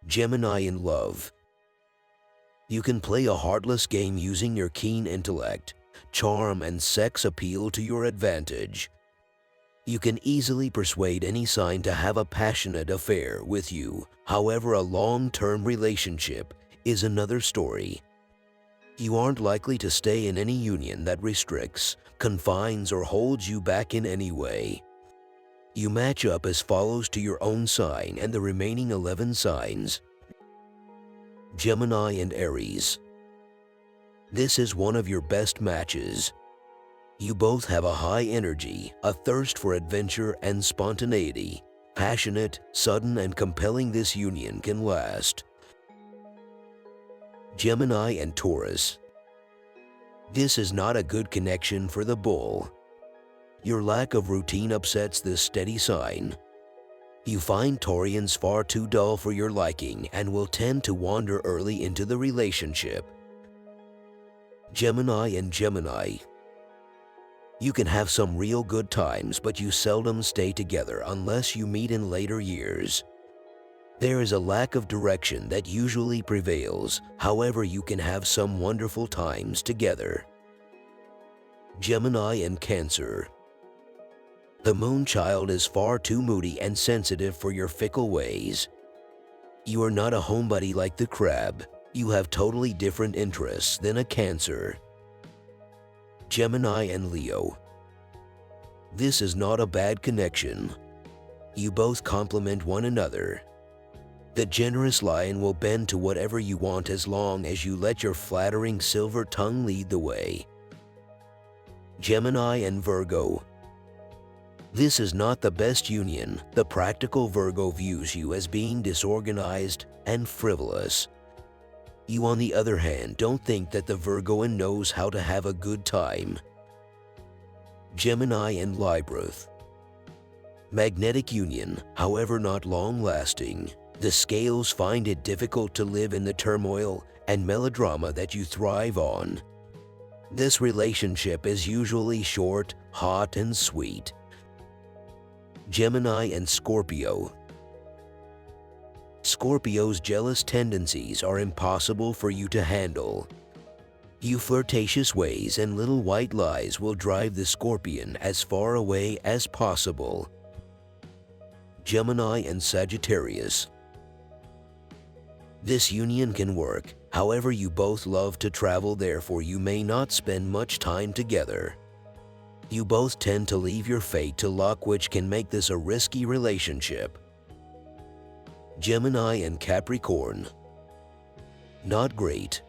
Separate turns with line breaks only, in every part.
Gemini in love. You can play a heartless game using your keen intellect, charm, and sex appeal to your advantage. You can easily persuade any sign to have a passionate affair with you. However, a long-term relationship is another story. You aren't likely to stay in any union that restricts, confines, or holds you back in any way. You match up as follows to your own sign and the remaining 11 signs. Gemini and Aries. This is one of your best matches. You both have a high energy, a thirst for adventure and spontaneity. Passionate, sudden, and compelling, this union can last. Gemini and Taurus. This is not a good connection for the bull. Your lack of routine upsets this steady sign. You find Taureans far too dull for your liking and will tend to wander early into the relationship. Gemini and Gemini. You can have some real good times, but you seldom stay together unless you meet in later years. There is a lack of direction that usually prevails. However, you can have some wonderful times together. Gemini and Cancer. The moon child is far too moody and sensitive for your fickle ways. You are not a homebody like the crab. You have totally different interests than a Cancer. Gemini and Leo. This is not a bad connection. You both complement one another. The generous lion will bend to whatever you want as long as you let your flattering silver tongue lead the way. Gemini and Virgo. This is not the best union. The practical Virgo views you as being disorganized and frivolous. You, on the other hand, don't think that the Virgoan knows how to have a good time. Gemini and Libra. Magnetic union, however not long-lasting. The scales find it difficult to live in the turmoil and melodrama that you thrive on. This relationship is usually short, hot, and sweet. Gemini and Scorpio. Scorpio's jealous tendencies are impossible for you to handle. Your flirtatious ways and little white lies will drive the Scorpion as far away as possible. Gemini and Sagittarius. This union can work, however you both love to travel, therefore you may not spend much time together. You both tend to leave your fate to luck, which can make this a risky relationship. Gemini and Capricorn. Not great.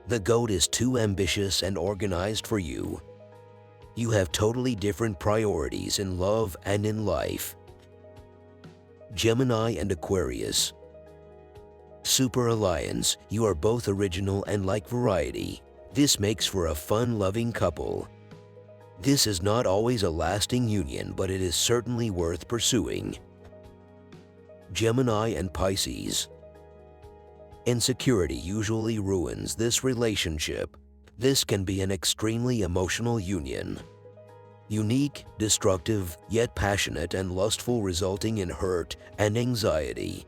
The goat is too ambitious and organized for you. You have totally different priorities in love and in life. Gemini and Aquarius. Super alliance. You are both original and like variety. This makes for a fun-loving couple. This is not always a lasting union, but it is certainly worth pursuing. Gemini and Pisces. Insecurity usually ruins this relationship. This can be an extremely emotional union. Unique, destructive, yet passionate and lustful, resulting in hurt and anxiety.